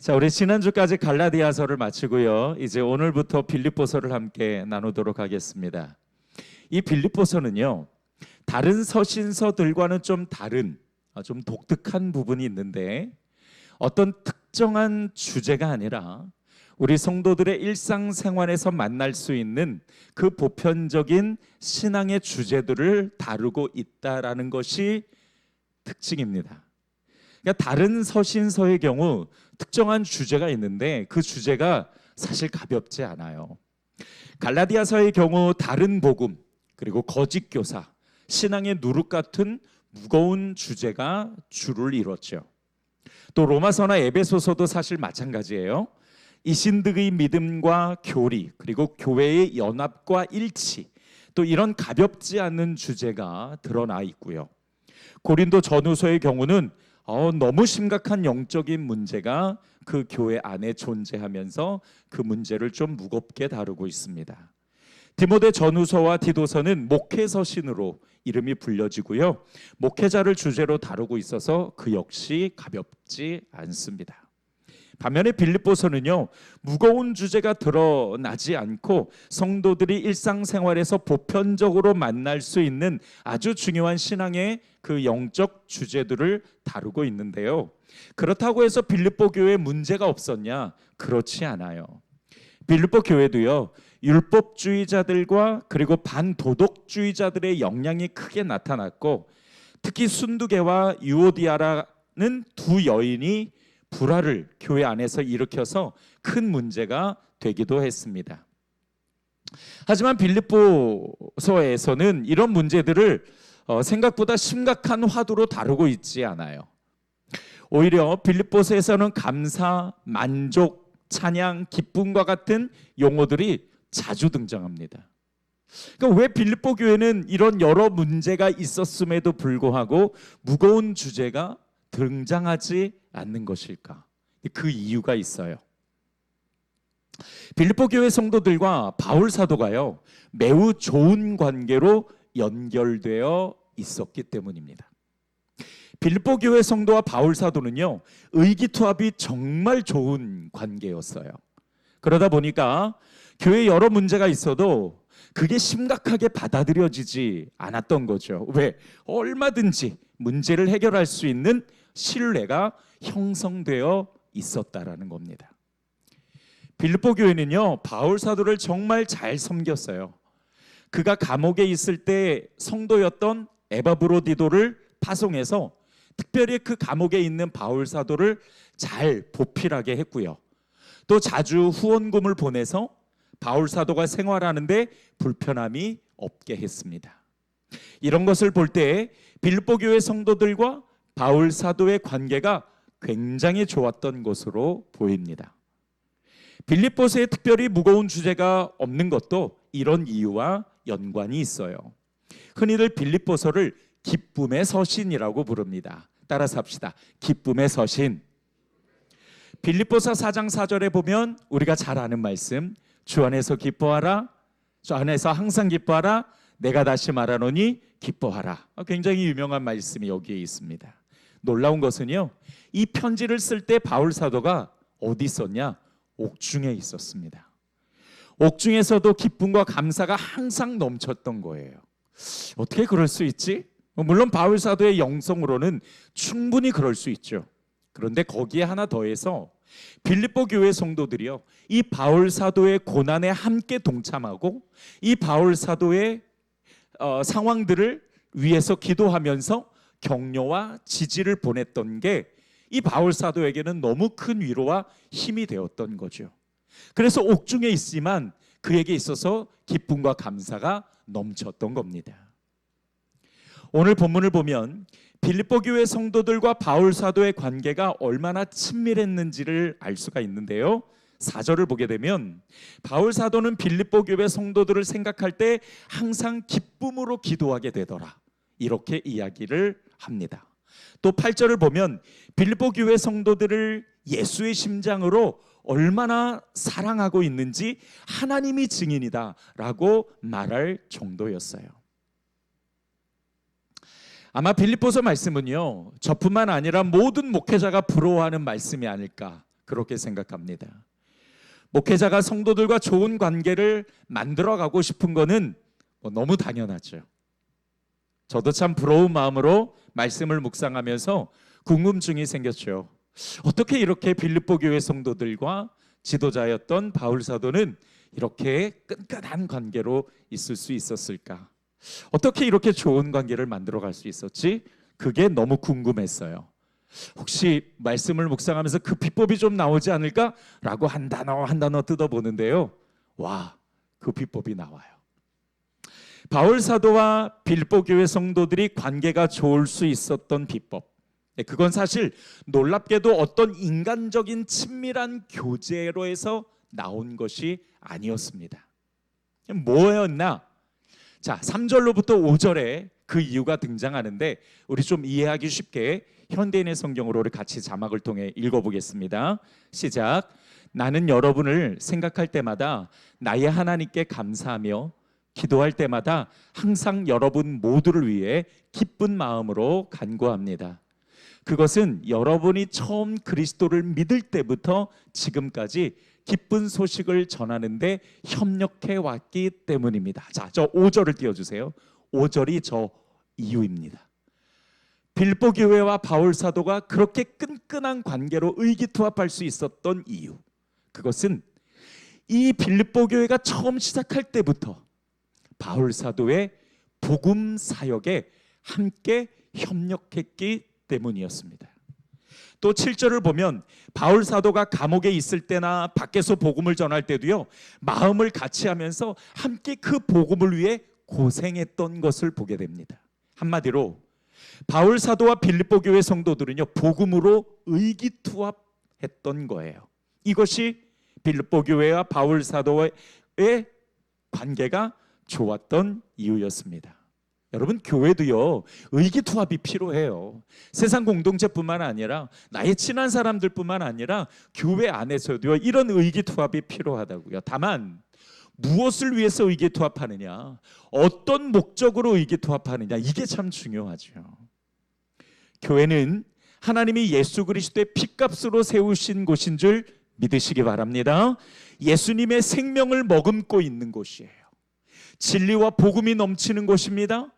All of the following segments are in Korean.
자, 우리 지난주까지 갈라디아서를 마치고요. 이제 오늘부터 빌립보서를 함께 나누도록 하겠습니다. 이 빌립보서는요, 다른 서신서들과는 좀 다른, 좀 독특한 부분이 있는데 어떤 특정한 주제가 아니라 우리 성도들의 일상생활에서 만날 수 있는 그 보편적인 신앙의 주제들을 다루고 있다라는 것이 특징입니다. 그러니까 다른 서신서의 경우 특정한 주제가 있는데 그 주제가 사실 가볍지 않아요. 갈라디아서의 경우 다른 복음, 그리고 거짓 교사, 신앙의 누룩 같은 무거운 주제가 주를 이뤘죠. 또 로마서나 에베소서도 사실 마찬가지예요. 이신득의 믿음과 교리, 그리고 교회의 연합과 일치, 또 이런 가볍지 않은 주제가 드러나 있고요. 고린도 전후서의 경우는 너무 심각한 영적인 문제가 그 교회 안에 존재하면서 그 문제를 좀 무겁게 다루고 있습니다. 디모데 전후서와 디도서는 목회서신으로 이름이 불려지고요. 목회자를 주제로 다루고 있어서 그 역시 가볍지 않습니다. 반면에 빌립보서는요, 무거운 주제가 드러나지 않고 성도들이 일상생활에서 보편적으로 만날 수 있는 아주 중요한 신앙의 그 영적 주제들을 다루고 있는데요. 그렇다고 해서 빌립보 교회에 문제가 없었냐? 그렇지 않아요. 빌립보 교회도요, 율법주의자들과 그리고 반도덕주의자들의 영향이 크게 나타났고, 특히 순두계와 유오디아라는 두 여인이 불화를 교회 안에서 일으켜서 큰 문제가 되기도 했습니다. 하지만 빌립보서에서는 이런 문제들을 생각보다 심각한 화두로 다루고 있지 않아요. 오히려 빌립보서에서는 감사, 만족, 찬양, 기쁨과 같은 용어들이 자주 등장합니다. 그러니까 왜 빌립보 교회는 이런 여러 문제가 있었음에도 불구하고 무거운 주제가 등장하지 않는 것일까? 그 이유가 있어요. 빌립보 교회 성도들과 바울 사도가요, 매우 좋은 관계로 연결되어 있었기 때문입니다. 빌립보 교회 성도와 바울 사도는요, 의기투합이 정말 좋은 관계였어요. 그러다 보니까 교회에 여러 문제가 있어도 그게 심각하게 받아들여지지 않았던 거죠. 왜? 얼마든지 문제를 해결할 수 있는 신뢰가 형성되어 있었다라는 겁니다. 빌립보 교회는요, 바울 사도를 정말 잘 섬겼어요. 그가 감옥에 있을 때 성도였던 에바브로디도를 파송해서 특별히 그 감옥에 있는 바울 사도를 잘 보필하게 했고요. 또 자주 후원금을 보내서 바울 사도가 생활하는데 불편함이 없게 했습니다. 이런 것을 볼 때 빌립보 교회 성도들과 바울 사도의 관계가 굉장히 좋았던 것으로 보입니다. 빌립보서에 특별히 무거운 주제가 없는 것도 이런 이유와 연관이 있어요. 흔히들 빌립보서를 기쁨의 서신이라고 부릅니다. 따라서 합시다. 기쁨의 서신. 빌립보서 4장 4절에 보면 우리가 잘 아는 말씀, 주 안에서 기뻐하라, 주 안에서 항상 기뻐하라, 내가 다시 말하노니 기뻐하라. 굉장히 유명한 말씀이 여기에 있습니다. 놀라운 것은요, 이 편지를 쓸 때 바울 사도가 어디 있었냐? 옥중에 있었습니다. 옥중에서도 기쁨과 감사가 항상 넘쳤던 거예요. 어떻게 그럴 수 있지? 물론 바울 사도의 영성으로는 충분히 그럴 수 있죠. 그런데 거기에 하나 더해서 빌립보 교회 성도들이요, 이 바울 사도의 고난에 함께 동참하고 이 바울 사도의 상황들을 위해서 기도하면서 격려와 지지를 보냈던 게 이 바울 사도에게는 너무 큰 위로와 힘이 되었던 거죠. 그래서 옥중에 있지만 그에게 있어서 기쁨과 감사가 넘쳤던 겁니다. 오늘 본문을 보면 빌립보 교회 성도들과 바울 사도의 관계가 얼마나 친밀했는지를 알 수가 있는데요. 4절을 보게 되면 바울 사도는 빌립보 교회 성도들을 생각할 때 항상 기쁨으로 기도하게 되더라, 이렇게 이야기를 합니다. 또 8절을 보면 빌립보 교회 성도들을 예수의 심장으로 얼마나 사랑하고 있는지 하나님이 증인이다 라고 말할 정도였어요. 아마 빌립보서 말씀은요, 저뿐만 아니라 모든 목회자가 부러워하는 말씀이 아닐까 그렇게 생각합니다. 목회자가 성도들과 좋은 관계를 만들어가고 싶은 거는 너무 당연하죠. 저도 참 부러운 마음으로 말씀을 묵상하면서 궁금증이 생겼죠. 어떻게 이렇게 빌립보 교회 성도들과 지도자였던 바울 사도는 이렇게 끈끈한 관계로 있을 수 있었을까? 어떻게 이렇게 좋은 관계를 만들어갈 수 있었지? 그게 너무 궁금했어요. 혹시 말씀을 묵상하면서 그 비법이 좀 나오지 않을까라고 한 단어 뜯어보는데요. 와, 그 비법이 나와요. 바울 사도와 빌립보 교회 성도들이 관계가 좋을 수 있었던 비법, 그건 사실 놀랍게도 어떤 인간적인 친밀한 교제로 해서 나온 것이 아니었습니다. 뭐였나? 자, 3절로부터 5절에 그 이유가 등장하는데 우리 좀 이해하기 쉽게 현대인의 성경으로 우리 같이 자막을 통해 읽어보겠습니다. 시작. 나는 여러분을 생각할 때마다 나의 하나님께 감사하며 기도할 때마다 항상 여러분 모두를 위해 기쁜 마음으로 간구합니다. 그것은 여러분이 처음 그리스도를 믿을 때부터 지금까지 기쁜 소식을 전하는데 협력해 왔기 때문입니다. 자, 저 5절을 띄워주세요. 5절이 저 이유입니다. 빌립보 교회와 바울 사도가 그렇게 끈끈한 관계로 의기투합할 수 있었던 이유, 그것은 이 빌립보 교회가 처음 시작할 때부터 바울 사도의 복음 사역에 함께 협력했기 때문이었습니다. 또 7절을 보면 바울 사도가 감옥에 있을 때나 밖에서 복음을 전할 때도요, 마음을 같이 하면서 함께 그 복음을 위해 고생했던 것을 보게 됩니다. 한마디로 바울 사도와 빌립보 교회 성도들은요, 복음으로 의기투합했던 거예요. 이것이 빌립보 교회와 바울 사도의 관계가 좋았던 이유였습니다. 여러분, 교회도요, 의기투합이 필요해요. 세상 공동체뿐만 아니라 나의 친한 사람들뿐만 아니라 교회 안에서도요, 이런 의기투합이 필요하다고요. 다만 무엇을 위해서 의기투합하느냐, 어떤 목적으로 의기투합하느냐, 이게 참 중요하죠. 교회는 하나님이 예수 그리스도의 핏값으로 세우신 곳인 줄 믿으시기 바랍니다. 예수님의 생명을 머금고 있는 곳이에요. 진리와 복음이 넘치는 곳입니다.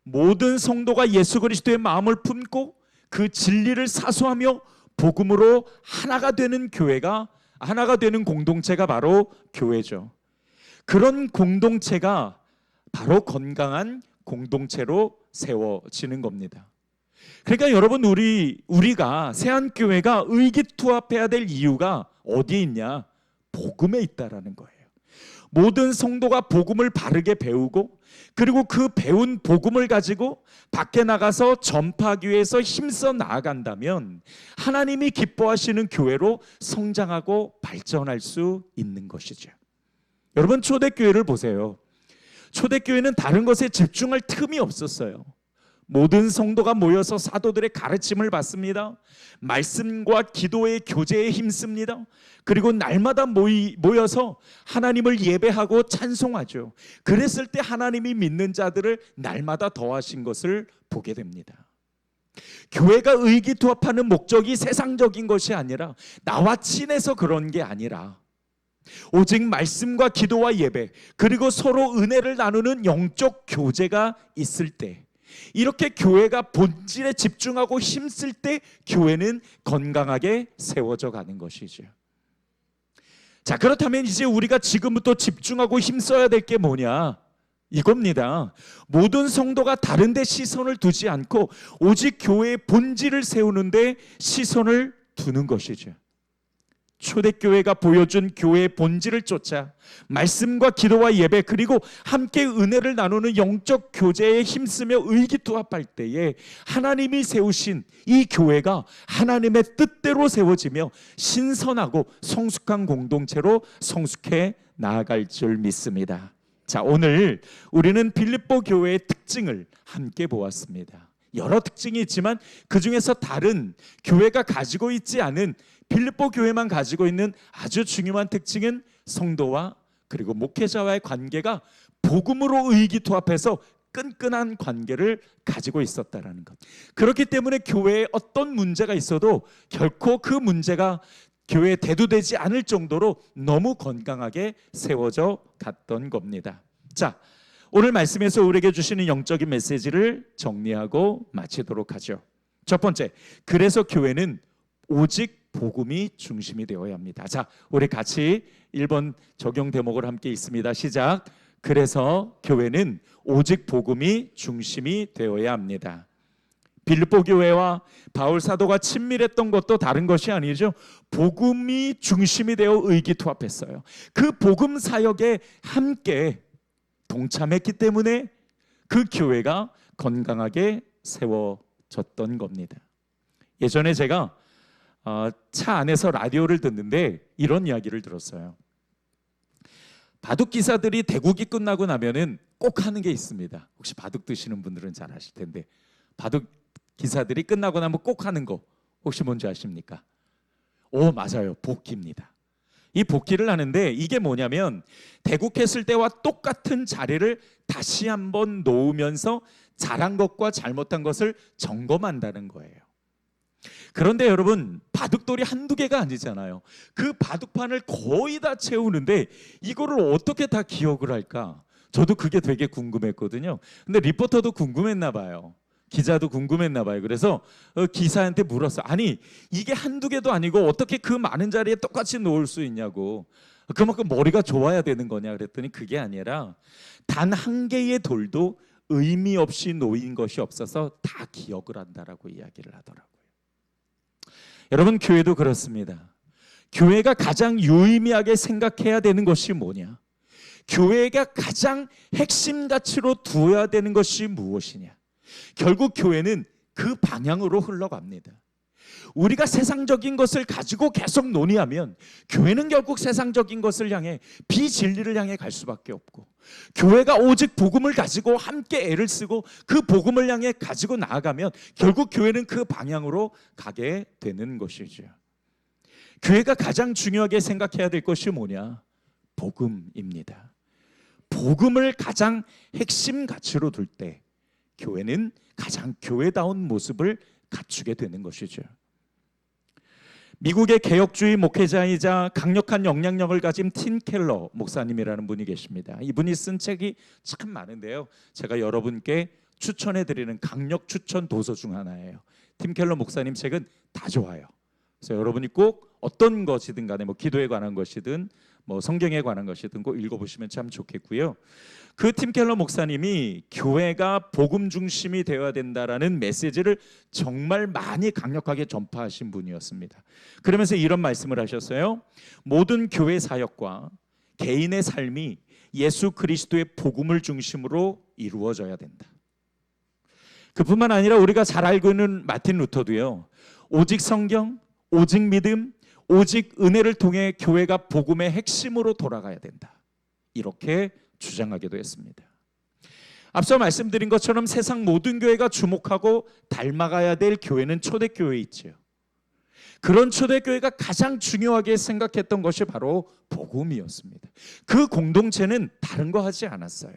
모든 성도가 예수 그리스도의 마음을 품고 그 진리를 사수하며 복음으로 하나가 되는 교회가, 하나가 되는 공동체가 바로 교회죠. 그런 공동체가 바로 건강한 공동체로 세워지는 겁니다. 그러니까 여러분, 우리가 새한교회가 의기투합해야 될 이유가 어디에 있냐? 복음에 있다라는 거예요. 모든 성도가 복음을 바르게 배우고, 그리고 그 배운 복음을 가지고 밖에 나가서 전파하기 위해서 힘써 나아간다면 하나님이 기뻐하시는 교회로 성장하고 발전할 수 있는 것이죠. 여러분, 초대교회를 보세요. 초대교회는 다른 것에 집중할 틈이 없었어요. 모든 성도가 모여서 사도들의 가르침을 받습니다. 말씀과 기도의 교제에 힘씁니다. 그리고 날마다 모여서 하나님을 예배하고 찬송하죠. 그랬을 때 하나님이 믿는 자들을 날마다 더하신 것을 보게 됩니다. 교회가 의기투합하는 목적이 세상적인 것이 아니라, 나와 친해서 그런 게 아니라 오직 말씀과 기도와 예배, 그리고 서로 은혜를 나누는 영적 교제가 있을 때, 이렇게 교회가 본질에 집중하고 힘쓸 때 교회는 건강하게 세워져 가는 것이죠. 자, 그렇다면 이제 우리가 지금부터 집중하고 힘써야 될 게 뭐냐? 이겁니다. 모든 성도가 다른 데 시선을 두지 않고 오직 교회의 본질을 세우는 데 시선을 두는 것이죠. 초대교회가 보여준 교회의 본질을 쫓아 말씀과 기도와 예배, 그리고 함께 은혜를 나누는 영적 교제에 힘쓰며 의기투합할 때에 하나님이 세우신 이 교회가 하나님의 뜻대로 세워지며 신선하고 성숙한 공동체로 성숙해 나아갈 줄 믿습니다. 자, 오늘 우리는 빌립보 교회의 특징을 함께 보았습니다. 여러 특징이 있지만 그 중에서 다른 교회가 가지고 있지 않은, 빌립보 교회만 가지고 있는 아주 중요한 특징은 성도와 그리고 목회자와의 관계가 복음으로 의기투합해서 끈끈한 관계를 가지고 있었다라는 것. 그렇기 때문에 교회에 어떤 문제가 있어도 결코 그 문제가 교회에 대두되지 않을 정도로 너무 건강하게 세워져 갔던 겁니다. 자, 오늘 말씀에서 우리에게 주시는 영적인 메시지를 정리하고 마치도록 하죠. 첫 번째, 그래서 교회는 오직 복음이 중심이 되어야 합니다. 자, 우리 같이 1번 적용 대목을 함께 있습니다. 시작. 그래서 교회는 오직 복음이 중심이 되어야 합니다. 빌립보 교회와 바울 사도가 친밀했던 것도 다른 것이 아니죠. 복음이 중심이 되어 의기투합했어요. 그 복음 사역에 함께 동참했기 때문에 그 교회가 건강하게 세워졌던 겁니다. 예전에 제가 차 안에서 라디오를 듣는데 이런 이야기를 들었어요. 바둑 기사들이 대국이 끝나고 나면은 꼭 하는 게 있습니다. 혹시 바둑 드시는 분들은 잘 아실 텐데, 바둑 기사들이 끝나고 나면 꼭 하는 거 혹시 뭔지 아십니까? 오, 맞아요. 복기입니다. 이 복기를 하는데 이게 뭐냐면 대국했을 때와 똑같은 자리를 다시 한번 놓으면서 잘한 것과 잘못한 것을 점검한다는 거예요. 그런데 여러분, 바둑돌이 한두 개가 아니잖아요. 그 바둑판을 거의 다 채우는데 이거를 어떻게 다 기억을 할까? 저도 그게 되게 궁금했거든요. 근데 리포터도 궁금했나 봐요. 기자도 궁금했나 봐요. 그래서 기사한테 물었어. 아니, 이게 한두 개도 아니고 어떻게 그 많은 자리에 똑같이 놓을 수 있냐고. 그만큼 머리가 좋아야 되는 거냐 그랬더니 그게 아니라 단 한 개의 돌도 의미 없이 놓인 것이 없어서 다 기억을 한다라고 이야기를 하더라고요. 여러분, 교회도 그렇습니다. 교회가 가장 유의미하게 생각해야 되는 것이 뭐냐? 교회가 가장 핵심 가치로 두어야 되는 것이 무엇이냐? 결국 교회는 그 방향으로 흘러갑니다. 우리가 세상적인 것을 가지고 계속 논의하면 교회는 결국 세상적인 것을 향해, 비진리를 향해 갈 수밖에 없고, 교회가 오직 복음을 가지고 함께 애를 쓰고 그 복음을 향해 가지고 나아가면 결국 교회는 그 방향으로 가게 되는 것이죠. 교회가 가장 중요하게 생각해야 될 것이 뭐냐? 복음입니다. 복음을 가장 핵심 가치로 둘 때 교회는 가장 교회다운 모습을 갖추게 되는 것이죠. 미국의 개혁주의 목회자이자 강력한 영향력을 가진 팀 켈러 목사님이라는 분이 계십니다. 이분이 쓴 책이 참 많은데요, 제가 여러분께 추천해드리는 강력 추천 도서 중 하나예요. 팀 켈러 목사님 책은 다 좋아요. 그래서 여러분이 꼭 어떤 것이든 간에, 뭐 기도에 관한 것이든 뭐 성경에 관한 것이든 꼭 읽어보시면 참 좋겠고요. 그 팀 켈러 목사님이 교회가 복음 중심이 되어야 된다라는 메시지를 정말 많이 강력하게 전파하신 분이었습니다. 그러면서 이런 말씀을 하셨어요. 모든 교회 사역과 개인의 삶이 예수 그리스도의 복음을 중심으로 이루어져야 된다. 그뿐만 아니라 우리가 잘 알고 있는 마틴 루터도요, 오직 성경, 오직 믿음, 오직 은혜를 통해 교회가 복음의 핵심으로 돌아가야 된다, 이렇게 주장하기도 했습니다. 앞서 말씀드린 것처럼 세상 모든 교회가 주목하고 닮아가야 될 교회는 초대교회에 있죠. 그런 초대교회가 가장 중요하게 생각했던 것이 바로 복음이었습니다. 그 공동체는 다른 거 하지 않았어요.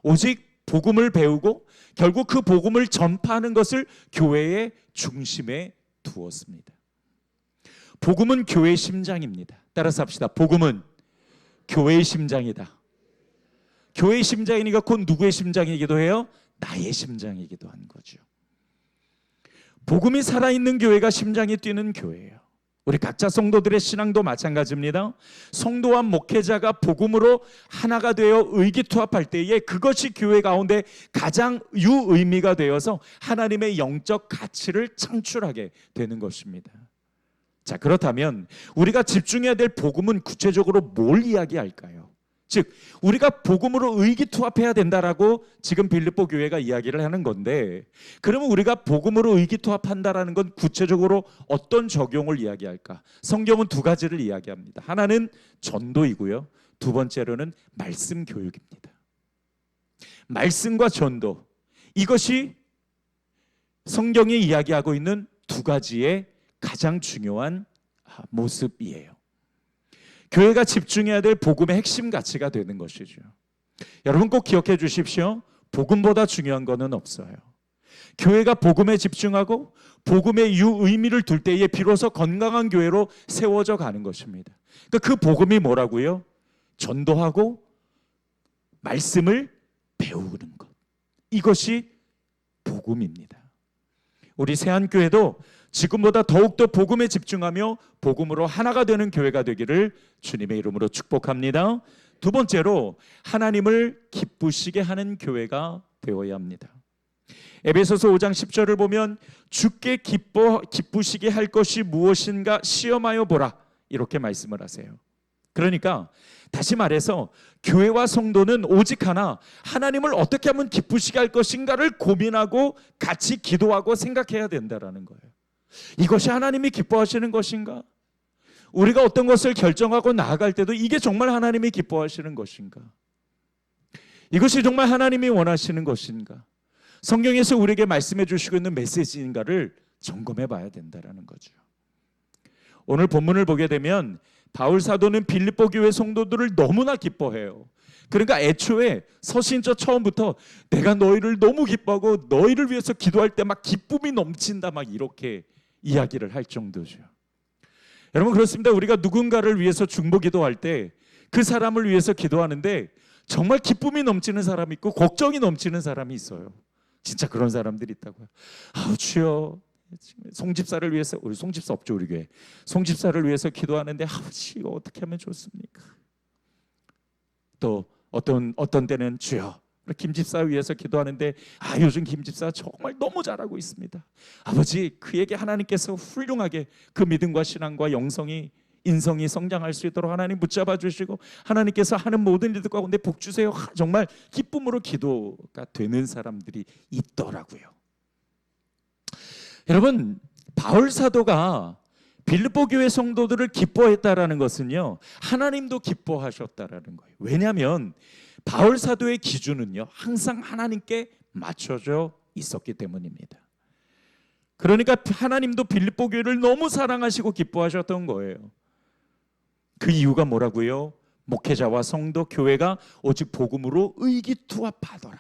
오직 복음을 배우고 결국 그 복음을 전파하는 것을 교회의 중심에 두었습니다. 복음은 교회의 심장입니다. 따라서 합시다. 복음은 교회의 심장이다. 교회의 심장이니까 곧 누구의 심장이기도 해요? 나의 심장이기도 한 거죠. 복음이 살아있는 교회가 심장이 뛰는 교회예요. 우리 각자 성도들의 신앙도 마찬가지입니다. 성도와 목회자가 복음으로 하나가 되어 의기투합할 때에 그것이 교회 가운데 가장 유의미가 되어서 하나님의 영적 가치를 창출하게 되는 것입니다. 자, 그렇다면 우리가 집중해야 될 복음은 구체적으로 뭘 이야기할까요? 즉, 우리가 복음으로 의기투합해야 된다라고 지금 빌립보 교회가 이야기를 하는 건데, 그러면 우리가 복음으로 의기투합한다라는 건 구체적으로 어떤 적용을 이야기할까? 성경은 두 가지를 이야기합니다. 하나는 전도이고요, 두 번째로는 말씀 교육입니다. 말씀과 전도, 이것이 성경이 이야기하고 있는 두 가지의 가장 중요한 모습이에요. 교회가 집중해야 될 복음의 핵심 가치가 되는 것이죠. 여러분 꼭 기억해 주십시오. 복음보다 중요한 것은 없어요. 교회가 복음에 집중하고 복음의 유의미를 둘 때에 비로소 건강한 교회로 세워져 가는 것입니다. 그러니까 그 복음이 뭐라고요? 전도하고 말씀을 배우는 것. 이것이 복음입니다. 우리 세안교회도 지금보다 더욱더 복음에 집중하며 복음으로 하나가 되는 교회가 되기를 주님의 이름으로 축복합니다. 두 번째로 하나님을 기쁘시게 하는 교회가 되어야 합니다. 에베소서 5장 10절을 보면 주께 기쁘시게 할 것이 무엇인가 시험하여 보라, 이렇게 말씀을 하세요. 그러니까 다시 말해서 교회와 성도는 오직 하나, 하나님을 어떻게 하면 기쁘시게 할 것인가를 고민하고 같이 기도하고 생각해야 된다라는 거예요. 이것이 하나님이 기뻐하시는 것인가? 우리가 어떤 것을 결정하고 나아갈 때도 이게 정말 하나님이 기뻐하시는 것인가? 이것이 정말 하나님이 원하시는 것인가? 성경에서 우리에게 말씀해 주시고 있는 메시지인가를 점검해 봐야 된다는 거죠. 오늘 본문을 보게 되면 바울 사도는 빌립보 교회 성도들을 너무나 기뻐해요. 그러니까 애초에 서신저 처음부터 내가 너희를 너무 기뻐하고 너희를 위해서 기도할 때 막 기쁨이 넘친다, 막 이렇게 이야기를 할 정도죠. 여러분, 그렇습니다. 우리가 누군가를 위해서 중보 기도할 때 그 사람을 위해서 기도하는데 정말 기쁨이 넘치는 사람이 있고 걱정이 넘치는 사람이 있어요. 진짜 그런 사람들이 있다고요. 아우 주여, 송집사를 위해서, 우리 송집사 없죠, 우리 교회. 송집사를 위해서 기도하는데 아버지 어떻게 하면 좋습니까? 또 어떤 때는 주여, 김집사 위해서 기도하는데 요즘 김집사 정말 너무 잘하고 있습니다. 아버지, 그에게 하나님께서 훌륭하게 그 믿음과 신앙과 인성이 성장할 수 있도록 하나님 붙잡아 주시고 하나님께서 하는 모든 일들 가운데 복 주세요. 정말 기쁨으로 기도가 되는 사람들이 있더라고요. 여러분, 바울 사도가 빌립보 교회 성도들을 기뻐했다라는 것은요, 하나님도 기뻐하셨다라는 거예요. 왜냐하면 바울 사도의 기준은요, 항상 하나님께 맞춰져 있었기 때문입니다. 그러니까 하나님도 빌립보 교회를 너무 사랑하시고 기뻐하셨던 거예요. 그 이유가 뭐라고요? 목회자와 성도, 교회가 오직 복음으로 의기투합하더라.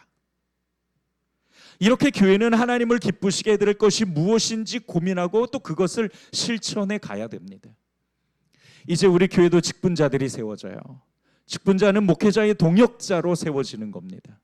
이렇게 교회는 하나님을 기쁘시게 해드릴 것이 무엇인지 고민하고 또 그것을 실천해 가야 됩니다. 이제 우리 교회도 직분자들이 세워져요. 직분자는 목회자의 동역자로 세워지는 겁니다.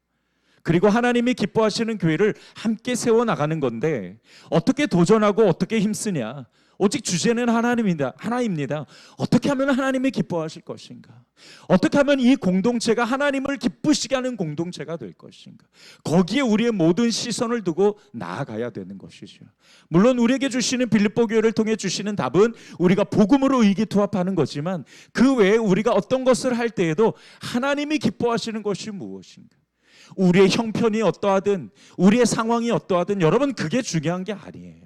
그리고 하나님이 기뻐하시는 교회를 함께 세워나가는 건데 어떻게 도전하고 어떻게 힘쓰냐? 오직 주제는 하나입니다. 어떻게 하면 하나님이 기뻐하실 것인가? 어떻게 하면 이 공동체가 하나님을 기쁘시게 하는 공동체가 될 것인가? 거기에 우리의 모든 시선을 두고 나아가야 되는 것이죠. 물론 우리에게 주시는 빌립보 교회를 통해 주시는 답은 우리가 복음으로 의기투합하는 거지만 그 외에 우리가 어떤 것을 할 때에도 하나님이 기뻐하시는 것이 무엇인가? 우리의 형편이 어떠하든 우리의 상황이 어떠하든 여러분, 그게 중요한 게 아니에요.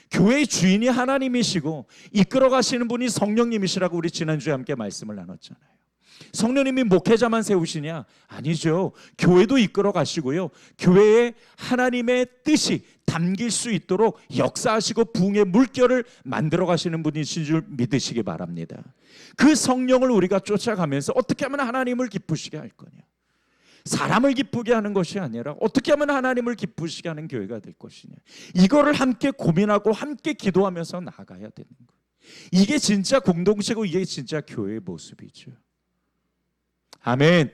교회의 주인이 하나님이시고 이끌어 가시는 분이 성령님이시라고 우리 지난주에 함께 말씀을 나눴잖아요. 성령님이 목회자만 세우시냐? 아니죠. 교회도 이끌어 가시고요, 교회에 하나님의 뜻이 담길 수 있도록 역사하시고 부흥의 물결을 만들어 가시는 분이신 줄 믿으시기 바랍니다. 그 성령을 우리가 쫓아가면서 어떻게 하면 하나님을 기쁘시게 할 거냐? 사람을 기쁘게 하는 것이 아니라 어떻게 하면 하나님을 기쁘시게 하는 교회가 될 것이냐, 이거를 함께 고민하고 함께 기도하면서 나아가야 되는 거예요. 이게 진짜 공동체고 이게 진짜 교회의 모습이죠. 아멘.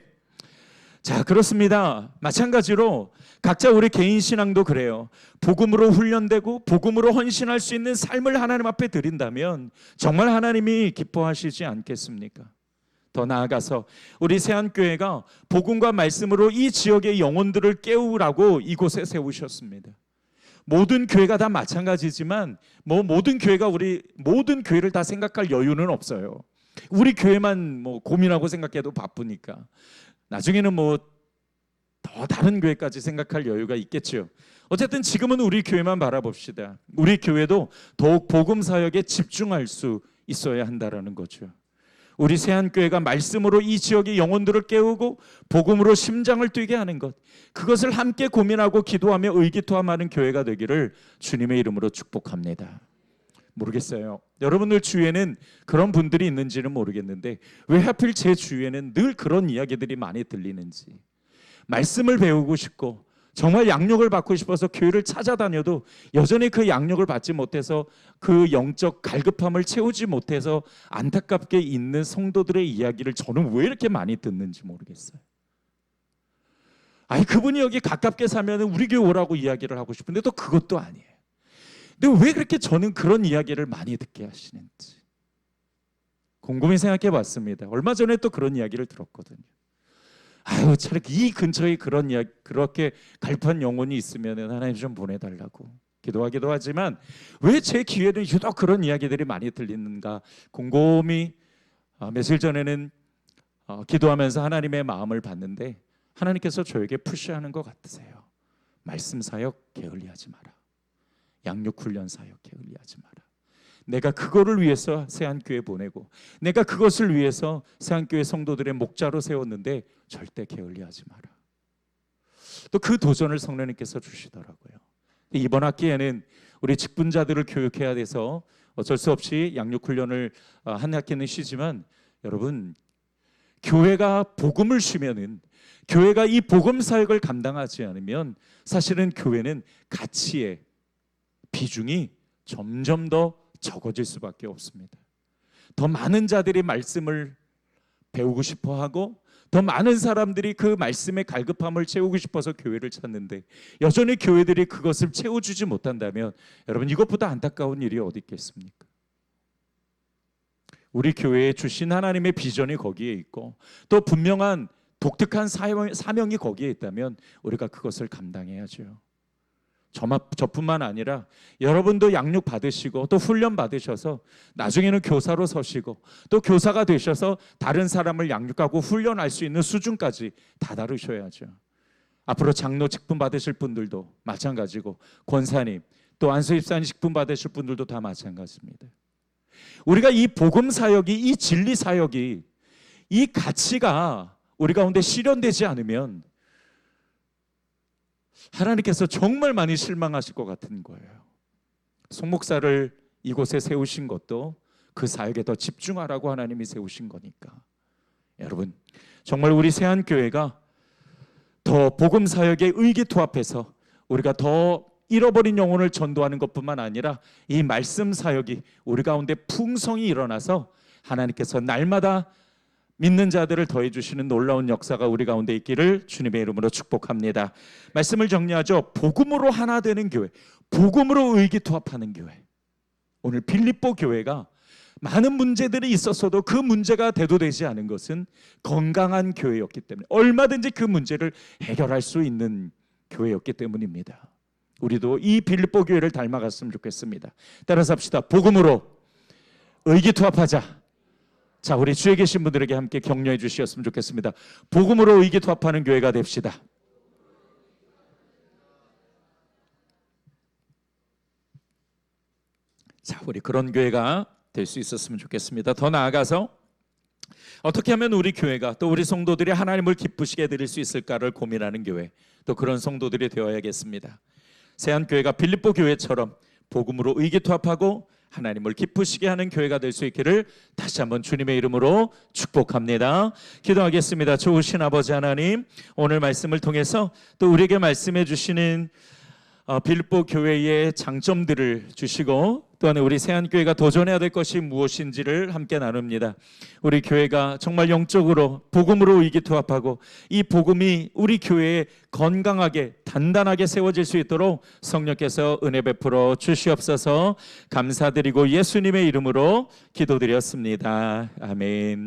자, 그렇습니다. 마찬가지로 각자 우리 개인 신앙도 그래요. 복음으로 훈련되고 복음으로 헌신할 수 있는 삶을 하나님 앞에 드린다면 정말 하나님이 기뻐하시지 않겠습니까? 더 나아가서 우리 세안교회가 복음과 말씀으로 이 지역의 영혼들을 깨우라고 이곳에 세우셨습니다. 모든 교회가 다 마찬가지지만 모든 교회가 우리 모든 교회를 다 생각할 여유는 없어요. 우리 교회만 고민하고 생각해도 바쁘니까 나중에는 더 다른 교회까지 생각할 여유가 있겠죠. 어쨌든 지금은 우리 교회만 바라봅시다. 우리 교회도 더욱 복음 사역에 집중할 수 있어야 한다라는 거죠. 우리 세안교회가 말씀으로 이 지역의 영혼들을 깨우고 복음으로 심장을 뛰게 하는 것, 그것을 함께 고민하고 기도하며 의기투합하는 교회가 되기를 주님의 이름으로 축복합니다. 모르겠어요. 여러분들 주위에는 그런 분들이 있는지는 모르겠는데 왜 하필 제 주위에는 늘 그런 이야기들이 많이 들리는지. 말씀을 배우고 싶고 정말 양육을 받고 싶어서 교회를 찾아다녀도 여전히 그 양육을 받지 못해서 그 영적 갈급함을 채우지 못해서 안타깝게 있는 성도들의 이야기를 저는 왜 이렇게 많이 듣는지 모르겠어요. 아니, 그분이 여기 가깝게 사면 우리 교회 오라고 이야기를 하고 싶은데 또 그것도 아니에요. 근데 왜 그렇게 저는 그런 이야기를 많이 듣게 하시는지 곰곰이 생각해 봤습니다. 얼마 전에 또 그런 이야기를 들었거든요. 아유, 차라리 이 근처에 그런 이야기, 그렇게 갈급한 영혼이 있으면 하나님 좀 보내달라고 기도하기도 하지만 왜 제 귀에는 유독 그런 이야기들이 많이 들리는가 곰곰이 며칠 전에는 기도하면서 하나님의 마음을 봤는데 하나님께서 저에게 푸시하는 것 같으세요. 말씀 사역 게을리하지 마라. 양육 훈련 사역 게을리하지 마라. 내가 그거를 위해서 세안교회 보내고 내가 그것을 위해서 세안교회 성도들의 목자로 세웠는데 절대 게을리하지 마라. 또 그 도전을 성령님께서 주시더라고요. 이번 학기에는 우리 직분자들을 교육해야 돼서 어쩔 수 없이 양육 훈련을 한 학기는 쉬지만 여러분, 교회가 복음을 쉬면은, 교회가 이 복음 사역을 감당하지 않으면 사실은 교회는 가치의 비중이 점점 더 적어질 수밖에 없습니다. 더 많은 자들이 말씀을 배우고 싶어 하고 더 많은 사람들이 그 말씀의 갈급함을 채우고 싶어서 교회를 찾는데 여전히 교회들이 그것을 채워주지 못한다면 여러분, 이것보다 안타까운 일이 어디 있겠습니까? 우리 교회에 주신 하나님의 비전이 거기에 있고 또 분명한 독특한 사명이 거기에 있다면 우리가 그것을 감당해야죠. 저뿐만 아니라 여러분도 양육 받으시고 또 훈련 받으셔서 나중에는 교사로 서시고 또 교사가 되셔서 다른 사람을 양육하고 훈련할 수 있는 수준까지 다다르셔야죠. 앞으로 장로 직분 받으실 분들도 마찬가지고 권사님 또 안수집사님 직분 받으실 분들도 다 마찬가지입니다. 우리가 이 복음 사역이, 이 진리 사역이, 이 가치가 우리 가운데 실현되지 않으면 하나님께서 정말 많이 실망하실 것 같은 거예요. 송 목사를 이곳에 세우신 것도 그 사역에 더 집중하라고 하나님이 세우신 거니까. 여러분, 정말 우리 세안교회가 더 복음 사역에 의기투합해서 우리가 더 잃어버린 영혼을 전도하는 것뿐만 아니라 이 말씀 사역이 우리 가운데 풍성히 일어나서 하나님께서 날마다 믿는 자들을 더해 주시는 놀라운 역사가 우리 가운데 있기를 주님의 이름으로 축복합니다. 말씀을 정리하죠. 복음으로 하나 되는 교회, 복음으로 의기투합하는 교회. 오늘 빌립보 교회가 많은 문제들이 있었어도 그 문제가 대두되지 않은 것은 건강한 교회였기 때문에, 얼마든지 그 문제를 해결할 수 있는 교회였기 때문입니다. 우리도 이 빌립보 교회를 닮아갔으면 좋겠습니다. 따라서 합시다. 복음으로 의기투합하자. 자, 우리 주위에 계신 분들에게 함께 격려해 주셨으면 좋겠습니다. 복음으로 의기투합하는 교회가 됩시다. 자, 우리 그런 교회가 될 수 있었으면 좋겠습니다. 더 나아가서 어떻게 하면 우리 교회가 또 우리 성도들이 하나님을 기쁘시게 드릴 수 있을까를 고민하는 교회, 또 그런 성도들이 되어야겠습니다. 세안교회가 빌립보 교회처럼 복음으로 의기투합하고 하나님을 기쁘시게 하는 교회가 될 수 있기를 다시 한번 주님의 이름으로 축복합니다. 기도하겠습니다. 좋으신 아버지 하나님, 오늘 말씀을 통해서 또 우리에게 말씀해 주시는 빌립보 교회의 장점들을 주시고 또한 우리 세안교회가 도전해야 될 것이 무엇인지를 함께 나눕니다. 우리 교회가 정말 영적으로 복음으로 의기투합하고 이 복음이 우리 교회에 건강하게 단단하게 세워질 수 있도록 성령께서 은혜 베풀어 주시옵소서. 감사드리고 예수님의 이름으로 기도드렸습니다. 아멘.